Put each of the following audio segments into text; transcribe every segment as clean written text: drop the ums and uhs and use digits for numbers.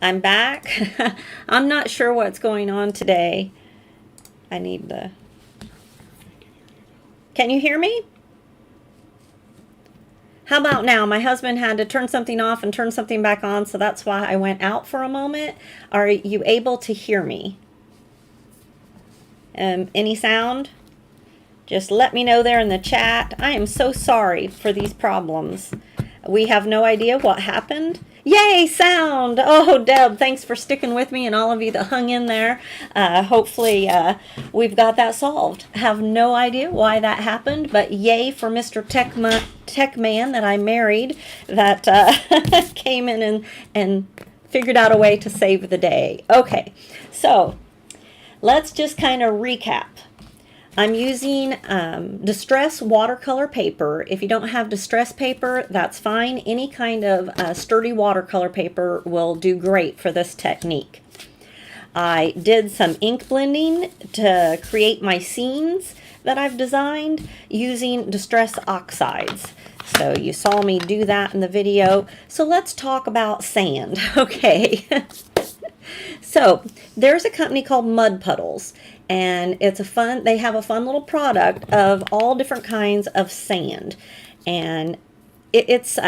I'm back. I'm not sure what's going on today. I need the... Can you hear me? How about now? My husband had to turn something off and turn something back on, so that's why I went out for a moment. Are you able to hear me? Any sound? Just let me know there in the chat. I am so sorry for these problems. We have no idea what happened. Yay, sound! Oh, Deb, thanks for sticking with me and all of you that hung in there. Hopefully, we've got that solved. Have no idea why that happened, but yay for Mr. Tech Man that I married that came in and figured out a way to save the day. Okay, so let's just kind of recap. I'm using distress watercolor paper. If you don't have distress paper, that's fine. Any kind of sturdy watercolor paper will do great for this technique. I did some ink blending to create my scenes that I've designed using distress oxides. So you saw me do that in the video. So let's talk about sand, okay? So there's a company called Mud Puddles, and they have a fun little product of all different kinds of sand. And it is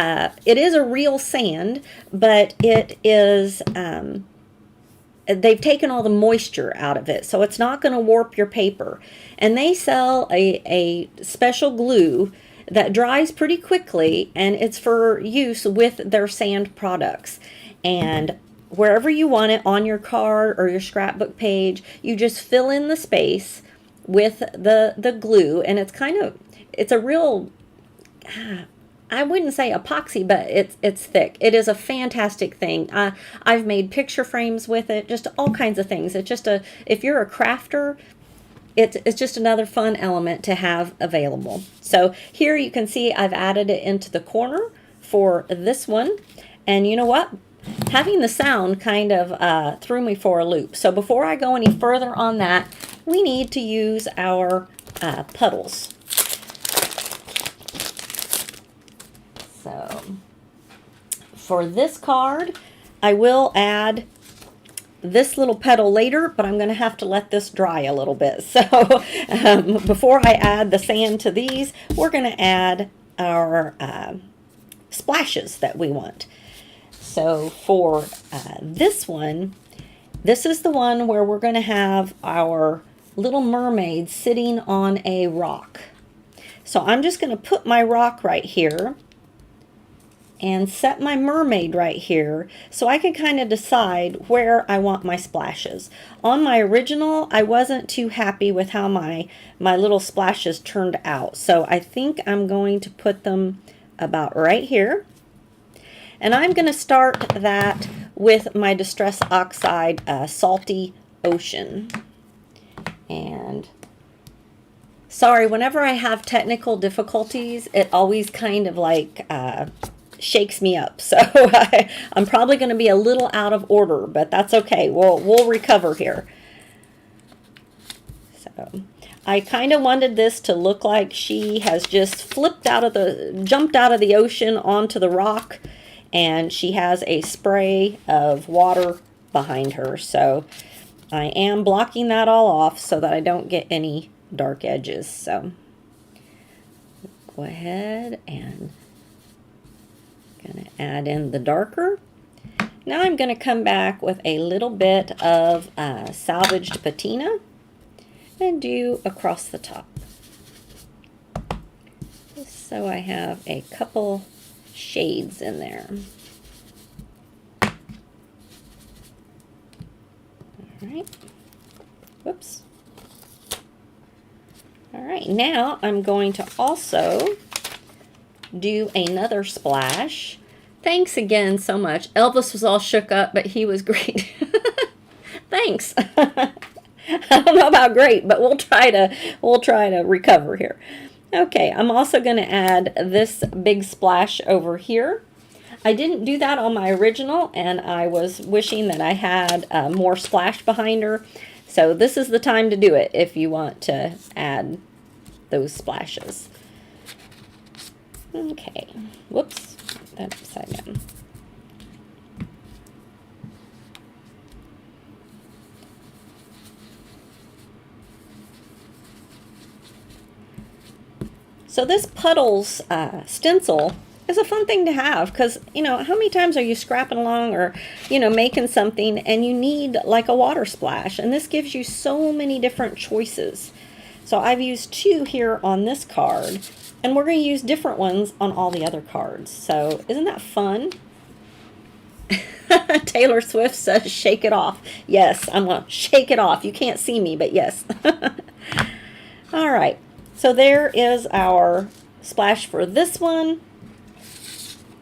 a real sand, but it is, they've taken all the moisture out of it, so it's not going to warp your paper. And they sell a special glue that dries pretty quickly, and it's for use with their sand products. And wherever you want it on your card or your scrapbook page, you just fill in the space with the glue, and it's a real, I wouldn't say epoxy, but it's thick. It is a fantastic thing. I've made picture frames with it, just all kinds of things. It's just if you're a crafter, it's just another fun element to have available. So here you can see I've added it into the corner for this one, and you know what? Having the sound kind of threw me for a loop. So before I go any further on that, we need to use our puddles. So for this card, I will add this little petal later, but I'm going to have to let this dry a little bit. So before I add the sand to these, we're going to add our splashes that we want. So for this one, this is the one where we're going to have our little mermaid sitting on a rock. So I'm just going to put my rock right here and set my mermaid right here so I can kind of decide where I want my splashes. On my original, I wasn't too happy with how my little splashes turned out. So I think I'm going to put them about right here. And I'm going to start that with my Distress Oxide Salty Ocean. And sorry, whenever I have technical difficulties, it always kind of like shakes me up. So I'm probably going to be a little out of order, but that's okay. We'll recover here. So I kind of wanted this to look like she has just jumped out of the ocean onto the rock, and she has a spray of water behind her. So I am blocking that all off so that I don't get any dark edges. So go ahead and going to add in the darker. Now I'm going to come back with a little bit of salvaged patina and do across the top. Just so I have a couple shades in there. All right. Whoops. All right, now I'm going to also do another splash. Thanks again so much. Elvis was all shook up, but he was great. Thanks. I don't know about great, but we'll try to recover here. Okay, I'm also going to add this big splash over here. I didn't do that on my original, and I was wishing that I had more splash behind her. So this is the time to do it if you want to add those splashes. Okay, whoops, that upside down. So this Puddles stencil is a fun thing to have because, you know, how many times are you scrapping along or, you know, making something and you need like a water splash? And this gives you so many different choices. So I've used 2 here on this card, and we're going to use different ones on all the other cards. So isn't that fun? Taylor Swift says, shake it off. Yes, I'm going to shake it off. You can't see me, but yes. All right. So there is our splash for this one.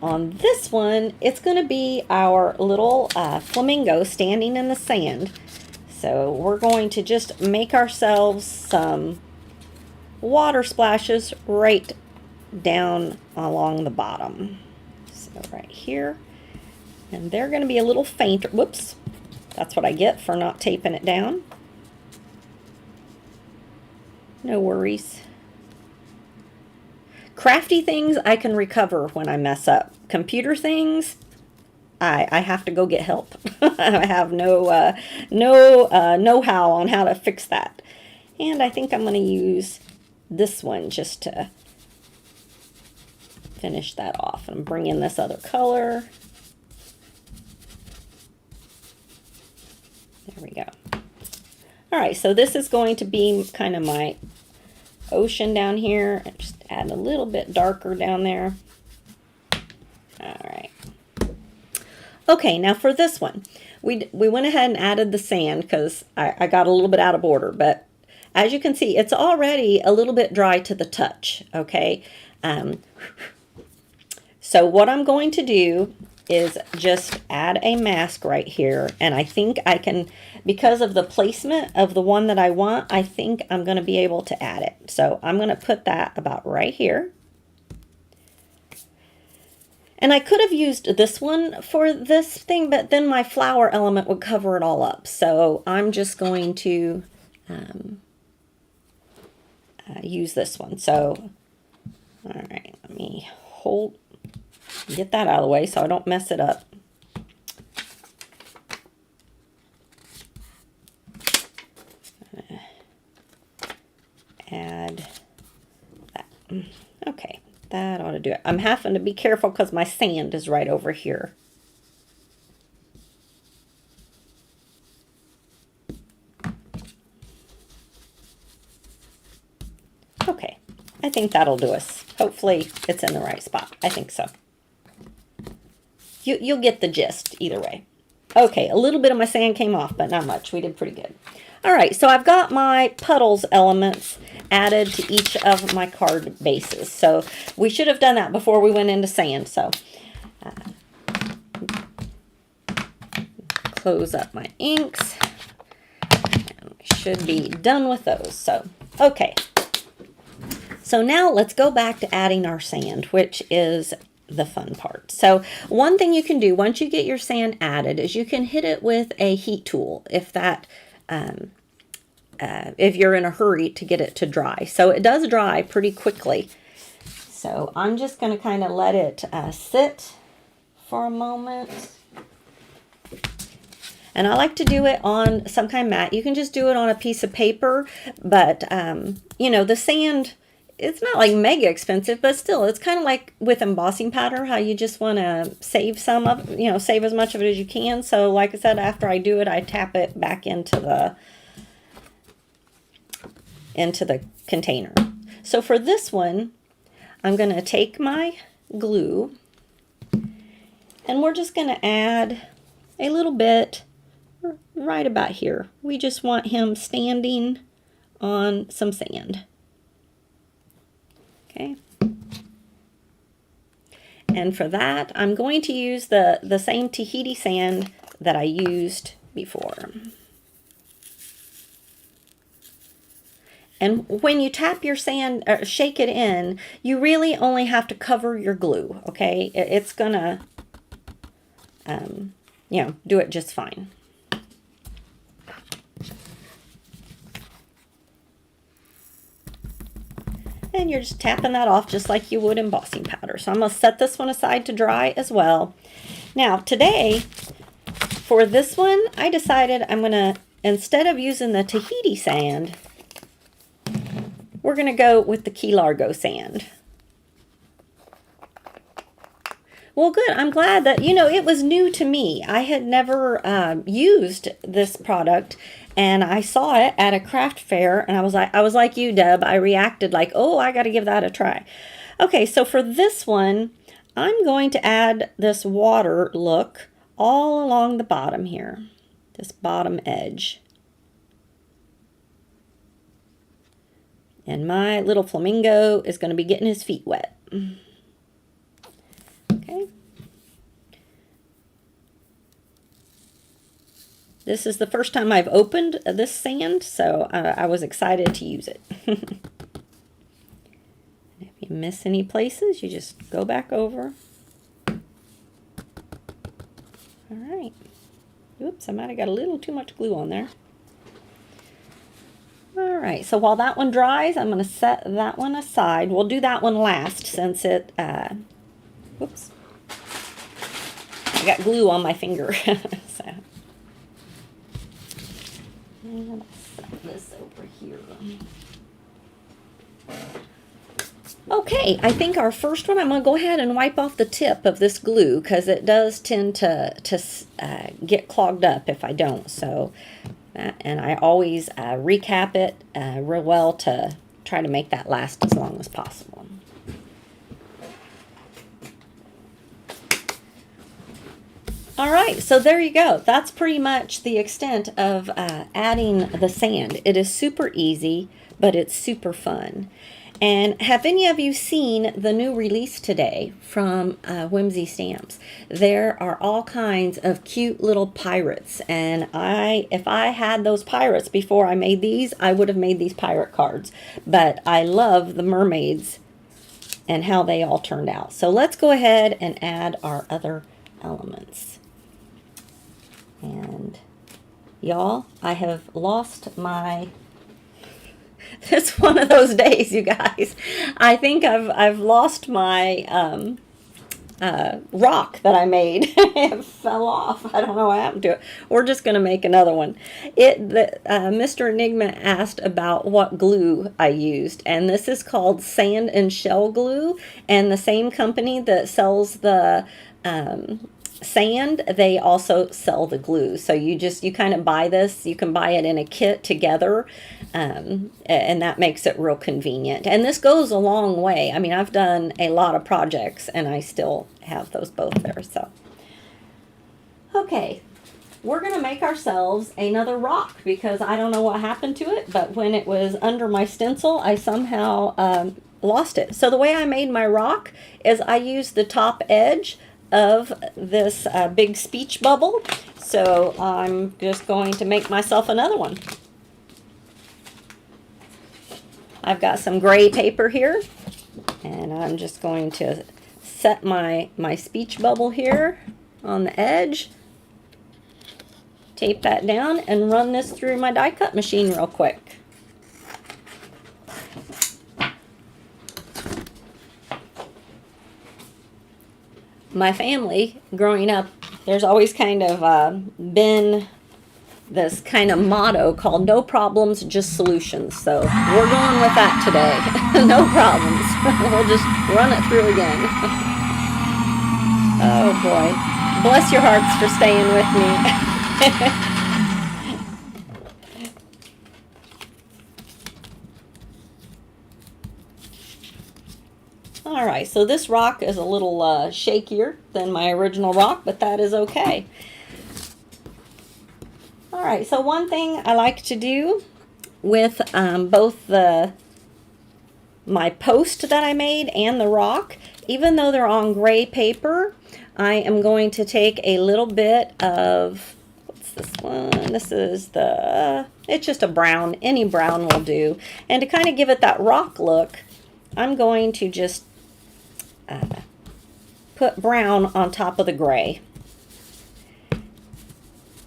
On this one, it's going to be our little flamingo standing in the sand. So we're going to just make ourselves some water splashes right down along the bottom. So right here. And they're going to be a little fainter. Whoops. That's what I get for not taping it down. No worries. Crafty things I can recover when I mess up. Computer things, I have to go get help. I have no know-how on how to fix that. And I think I'm going to use this one just to finish that off. And bring in this other color. There we go. All right, so this is going to be kind of my ocean down here. Just add a little bit darker down there. All right. Okay, now for this one, we went ahead and added the sand because I got a little bit out of order, but as you can see, it's already a little bit dry to the touch, okay? So what I'm going to do is just add a mask right here, and I think I can, because of the placement of the one that I want, I think I'm going to be able to add it. So I'm going to put that about right here. And I could have used this one for this thing, but then my flower element would cover it all up. So I'm just going to use this one. So, all right, let me get that out of the way so I don't mess it up. Add that. Okay. That ought to do it. I'm having to be careful because my sand is right over here. Okay, I think that'll do us. Hopefully it's in the right spot. I think so. You'll get the gist either way. Okay, a little bit of my sand came off, but not much. We did pretty good. All right, so I've got my Puddles elements added to each of my card bases. So we should have done that before we went into sand. So close up my inks. And we should be done with those. So, okay. So now let's go back to adding our sand, which is the fun part. So one thing you can do once you get your sand added is you can hit it with a heat tool if that if you're in a hurry to get it to dry. So it does dry pretty quickly. So I'm just going to kind of let it sit for a moment. And I like to do it on some kind of mat. You can just do it on a piece of paper, but you know, the sand, it's not like mega expensive, but still, it's kind of like with embossing powder, how you just want to save some of, you know, save as much of it as you can. So like I said, after I do it, I tap it back into the container. So for this one, I'm going to take my glue and we're just going to add a little bit right about here. We just want him standing on some sand. Okay. And for that, I'm going to use the same Tahiti sand that I used before. And when you tap your sand, or shake it in, you really only have to cover your glue, okay? It's gonna, you know, do it just fine. And you're just tapping that off just like you would embossing powder. So I'm going to set this one aside to dry as well. Now today, for this one, I decided I'm going to, instead of using the Tahiti sand, we're we're going to go with the Key Largo sand. Well, good. I'm glad that, you know, it was new to me. I had never used this product, and I saw it at a craft fair, and I was like you, Deb. I reacted like, oh, I got to give that a try. Okay, so for this one, I'm going to add this water look all along the bottom here, this bottom edge. And my little flamingo is going to be getting his feet wet. Okay. This is the first time I've opened this sand, so I was excited to use it. If you miss any places, you just go back over. All right. Oops, I might have got a little too much glue on there. All right, so while that one dries, I'm going to set that one aside. We'll do that one last since it, whoops, I got glue on my finger. So, I'm going to set this over here. Okay, I think our first one, I'm going to go ahead and wipe off the tip of this glue because it does tend to get clogged up if I don't. So, and I always recap it real well to try to make that last as long as possible. All right, so there you go. That's pretty much the extent of adding the sand. It is super easy, but it's super fun. And have any of you seen the new release today from Whimsy Stamps? There are all kinds of cute little pirates, and if I had those pirates before I made these, I would have made these pirate cards. But I love the mermaids and how they all turned out. So let's go ahead and add our other elements. And y'all, I have lost my... It's one of those days, you guys. I think I've lost my rock that I made. It fell off. I don't know what happened to it. We're just going to make another one. Mr. Enigma asked about what glue I used, and this is called Sand and Shell Glue, and the same company that sells the sand, they also sell the glue. So you kind of buy this. You can buy it in a kit together, and that makes it real convenient. And this goes a long way. I mean, I've done a lot of projects and I still have those both there. So, okay, we're going to make ourselves another rock because I don't know what happened to it, but when it was under my stencil, I somehow lost it. So the way I made my rock is I used the top edge of this big speech bubble. So I'm just going to make myself another one. I've got some gray paper here, and I'm just going to set my speech bubble here on the edge, tape that down, and run this through my die cut machine real quick. My family, growing up, there's always kind of been this kind of motto called no problems, just solutions. So we're going with that today. No problems. We'll just run it through again. Oh boy. Bless your hearts for staying with me. All right, so this rock is a little shakier than my original rock, but that is okay. All right, so one thing I like to do with both my post that I made and the rock, even though they're on gray paper, I am going to take a little bit of, what's this one? This is it's just a brown, any brown will do. And to kind of give it that rock look, I'm going to just put brown on top of the gray.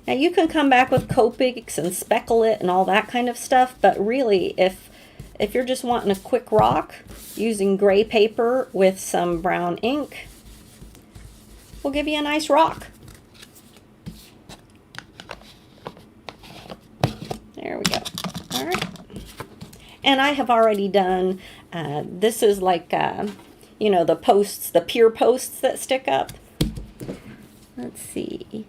Now you can come back with Copics and speckle it and all that kind of stuff, but really if you're just wanting a quick rock, using gray paper with some brown ink will give you a nice rock. There we go. All right. And I have already done, this is like, you know, the posts, the pier posts that stick up. Let's see.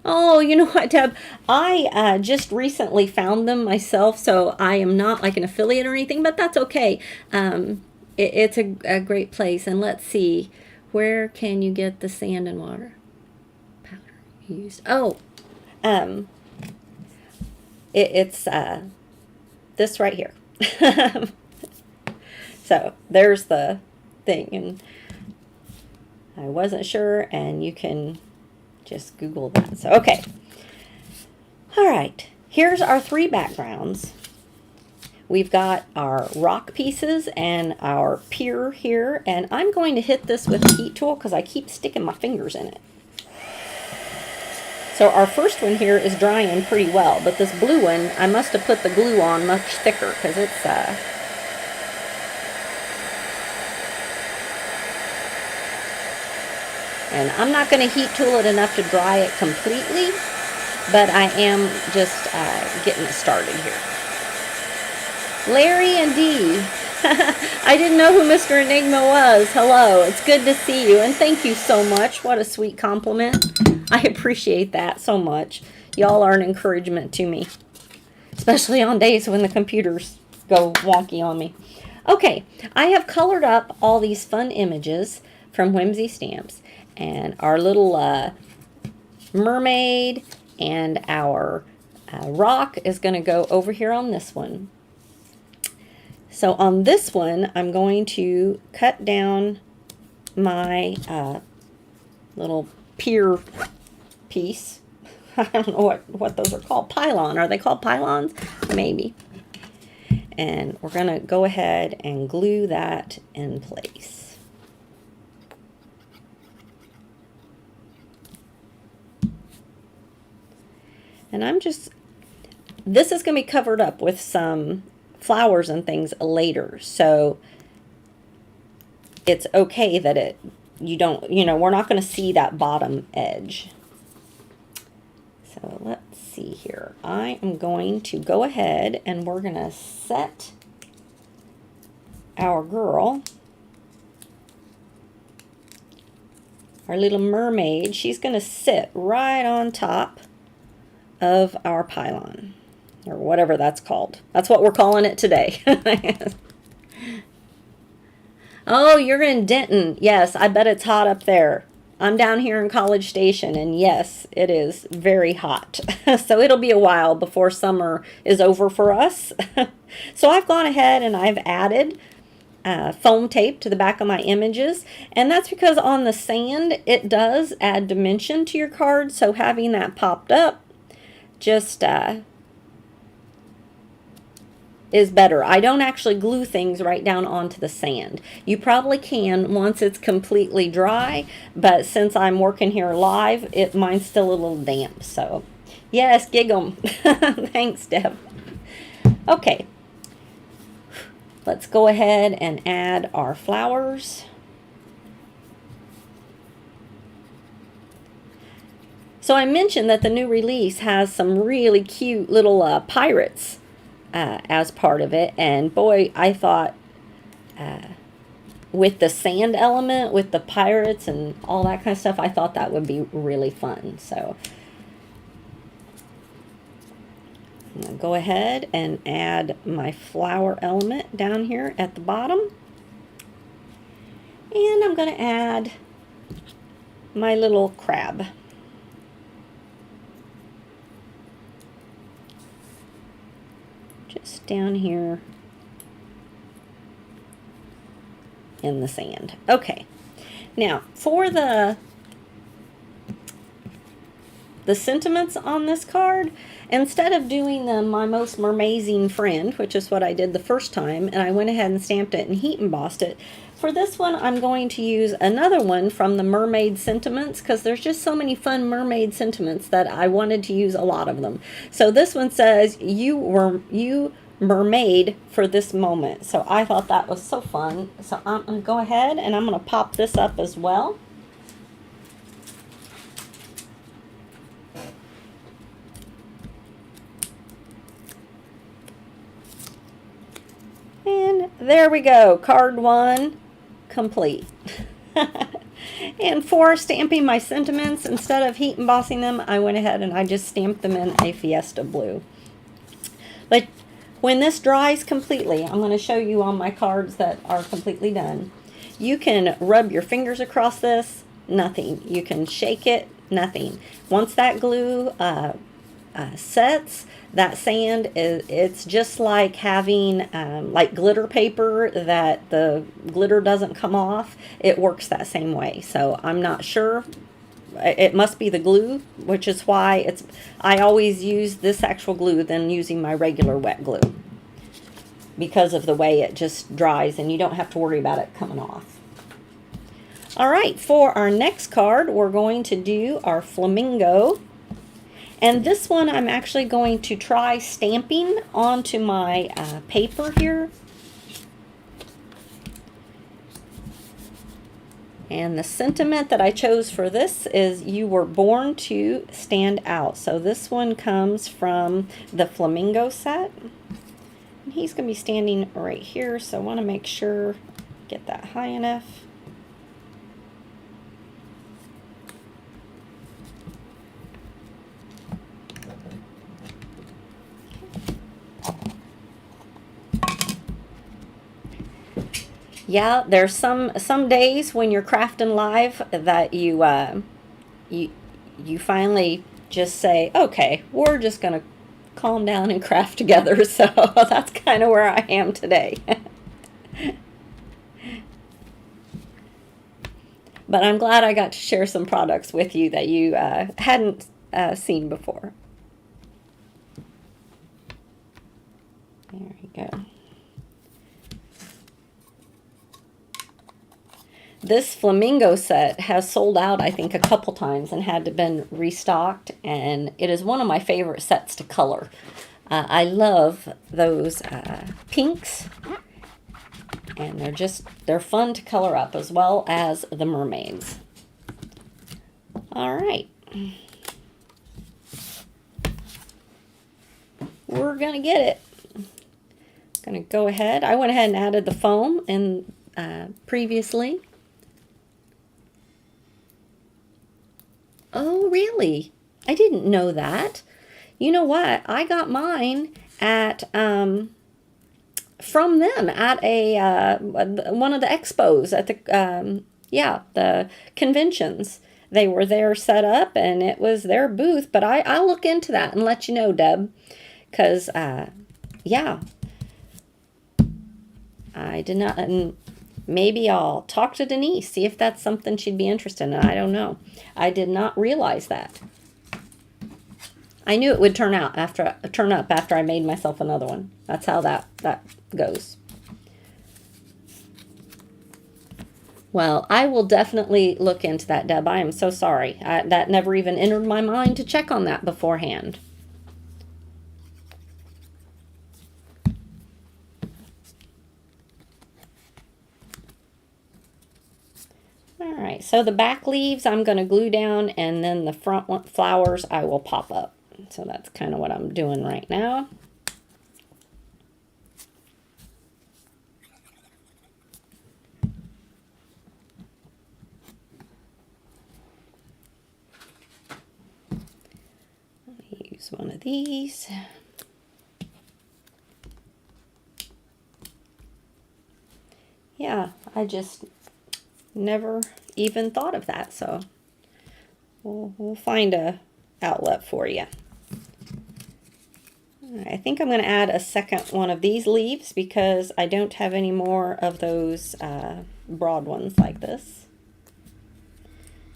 Oh, you know what, Deb? I just recently found them myself, so I am not like an affiliate or anything, but that's okay. It's a great place. And let's see, where can you get the sand and water powder used? Oh, it's this right here. So there's the thing, and I wasn't sure, and you can just Google that. So, okay. All right. Here's our 3 backgrounds. We've got our rock pieces and our pier here. And I'm going to hit this with a heat tool because I keep sticking my fingers in it. So our first one here is drying pretty well. But this blue one, I must have put the glue on much thicker because it's... And I'm not going to heat tool it enough to dry it completely, but I am just getting it started here. Larry and Dee. I didn't know who Mr. Enigma was. Hello, it's good to see you, and thank you so much. What a sweet compliment. I appreciate that so much. Y'all are an encouragement to me, especially on days when the computers go wonky on me. Okay, I have colored up all these fun images from Whimsy Stamps. And our little mermaid and our rock is going to go over here on this one. So on this one, I'm going to cut down my little pier piece. I don't know what those are called. Pylon. Are they called pylons? Maybe. And we're going to go ahead and glue that in place. And I'm just, this is going to be covered up with some flowers and things later. So it's okay that you don't, you know, we're not going to see that bottom edge. So let's see here. I am going to go ahead and we're going to set our girl, our little mermaid. She's going to sit right on top of our pylon, or whatever that's called. That's what we're calling it today. Oh, you're in Denton. Yes, I bet it's hot up there. I'm down here in College Station, and yes, it is very hot. So it'll be a while before summer is over for us. So I've gone ahead and I've added foam tape to the back of my images, and that's because on the sand it does add dimension to your card, so having that popped up just is better. I don't actually glue things right down onto the sand. You probably can once it's completely dry, but since I'm working here live, mine's still a little damp. So yes, gig 'em. Thanks, Deb. Okay, let's go ahead and add our flowers. So I mentioned that the new release has some really cute little pirates as part of it. And boy, I thought with the sand element, with the pirates and all that kind of stuff, I thought that would be really fun. So I'm going to go ahead and add my flower element down here at the bottom. And I'm going to add my little crab. Just down here in the sand. Okay, now for the sentiments on this card, instead of doing the My Most Mermazing Friend, which is what I did the first time, and I went ahead and stamped it and heat embossed it, for this one I'm going to use another one from the Mermaid Sentiments, because there's just so many fun mermaid sentiments that I wanted to use a lot of them. So this one says, you mermaid for this moment. So I thought that was so fun. So I'm going to go ahead and I'm going to pop this up as well. There we go. Card 1 complete. And for stamping my sentiments, instead of heat embossing them, I went ahead and I just stamped them in a Fiesta blue. But when this dries completely, I'm going to show you on my cards that are completely done. You can rub your fingers across this, nothing. You can shake it, nothing. Once that glue sets, that sand it's just like having like glitter paper that the glitter doesn't come off. It works that same way. So I'm not sure. It must be the glue, which is why I always use this actual glue than using my regular wet glue, because of the way it just dries and you don't have to worry about it coming off. All right, for our next card, we're going to do our flamingo. And this one I'm actually going to try stamping onto my paper here. And the sentiment that I chose for this is "You were born to stand out." So this one comes from the flamingo set. And he's going to be standing right here, so I want to make sure get that high enough. Yeah, there's some days when you're crafting live that you finally just say, okay, we're just gonna calm down and craft together. So that's kind of where I am today. But I'm glad I got to share some products with you that you hadn't seen before. There you go. This flamingo set has sold out, I think, a couple times and had to been restocked, and it is one of my favorite sets to color. I love those pinks, and they're fun to color up, as well as the mermaids. All right. We're gonna get it. Gonna go ahead. I went ahead and added the foam in previously. Oh, really? I didn't know that. You know what? I got mine at from them at a one of the expos at the the conventions. They were there set up, and it was their booth. But I'll look into that and let you know, Deb, because yeah, I did not. And maybe I'll talk to Denise, see if that's something she'd be interested in. I don't know. I did not realize that. I knew it would turn up after I made myself another one. That's how that goes. Well, I will definitely look into that, Deb. I am so sorry. That never even entered my mind to check on that beforehand. Alright, so the back leaves I'm going to glue down, and then the front flowers I will pop up. So that's kind of what I'm doing right now. Use one of these. Yeah, I just never even thought of that, so we'll find a outlet for you. I think I'm going to add a second one of these leaves because I don't have any more of those broad ones like this.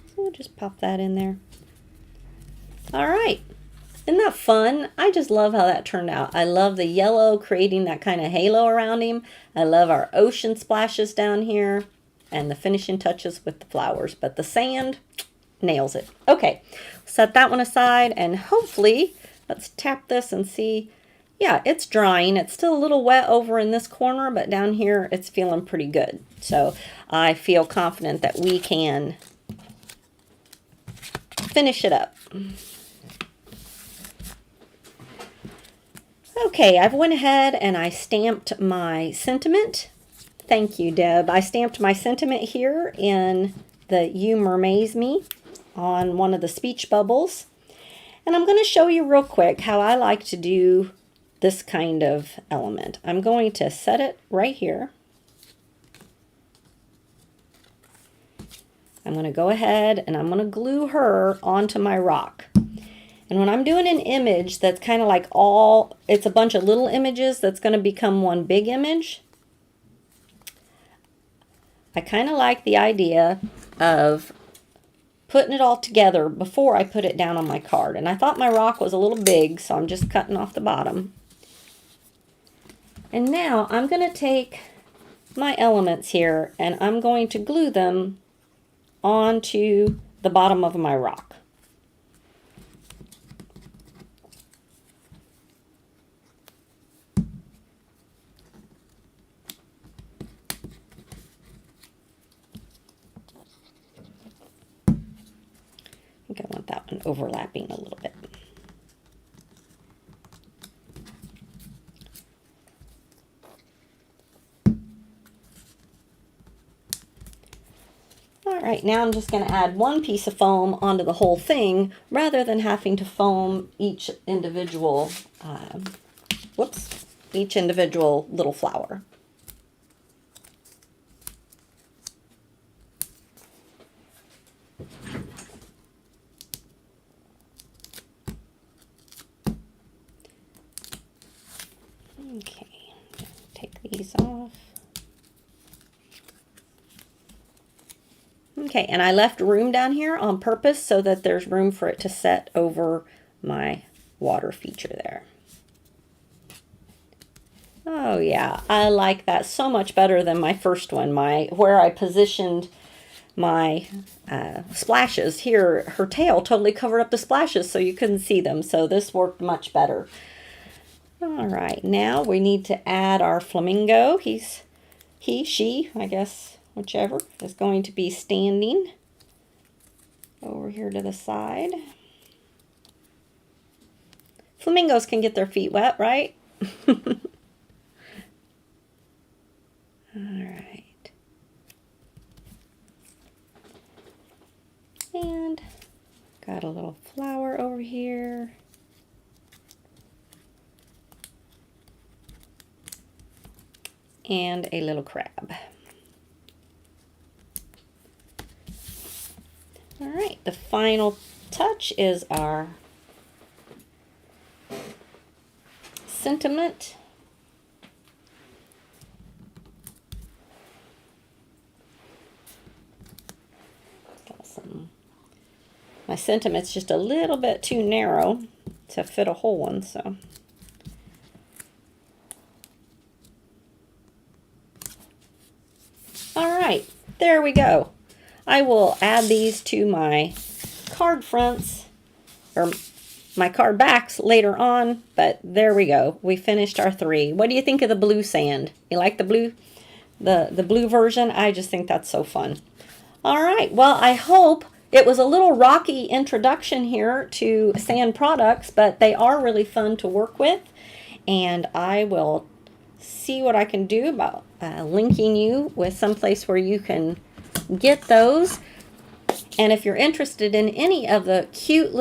So we'll just pop that in there. All right. Isn't that fun? I just love how that turned out. I love the yellow creating that kind of halo around him. I love our ocean splashes down here and the finishing touches with the flowers. But the sand nails it. Okay, set that one aside, and hopefully, let's tap this and see. Yeah, it's drying. It's still a little wet over in this corner, but down here it's feeling pretty good. So I feel confident that we can finish it up. Okay, I've went ahead and I stamped my sentiment Thank you, Deb. I stamped my sentiment here in the You Mermaze Me on one of the speech bubbles. And I'm going to show you real quick how I like to do this kind of element. I'm going to set it right here. I'm going to go ahead and I'm going to glue her onto my rock. And when I'm doing an image that's kind of like it's a bunch of little images that's going to become one big image, I kind of like the idea of putting it all together before I put it down on my card. And I thought my rock was a little big, so I'm just cutting off the bottom. And now I'm going to take my elements here and I'm going to glue them onto the bottom of my rock. I think I want that one overlapping a little bit. All right, now I'm just going to add one piece of foam onto the whole thing rather than having to foam each individual, each individual little flower. Okay, take these off. Okay, and I left room down here on purpose so that there's room for it to set over my water feature there. Oh yeah, I like that so much better than my first one, where I positioned my splashes. Here, her tail totally covered up the splashes so you couldn't see them, so this worked much better. All right, now we need to add our flamingo. She, I guess, whichever, is going to be standing over here to the side. Flamingos can get their feet wet, right? All right. And got a little flower over here. And a little crab. All right, the final touch is our sentiment. My sentiment's just a little bit too narrow to fit a whole one, so. All right, there we go. I will add these to my card fronts, or my card backs later on, but there we go. We finished our 3. What do you think of the blue sand? You like the blue, the blue version? I just think that's so fun. All right, well, I hope it was a little rocky introduction here to sand products, but they are really fun to work with, and I will see what I can do about linking you with someplace where you can get those. And if you're interested in any of the cute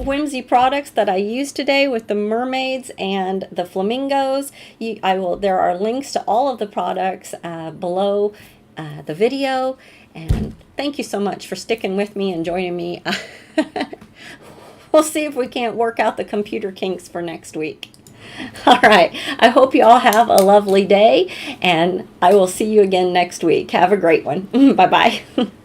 Whimsy products that I used today with the mermaids and the flamingos, there are links to all of the products below the video. And thank you so much for sticking with me and joining me. We'll see if we can't work out the computer kinks for next week. All right. I hope you all have a lovely day, and I will see you again next week. Have a great one. Bye-bye.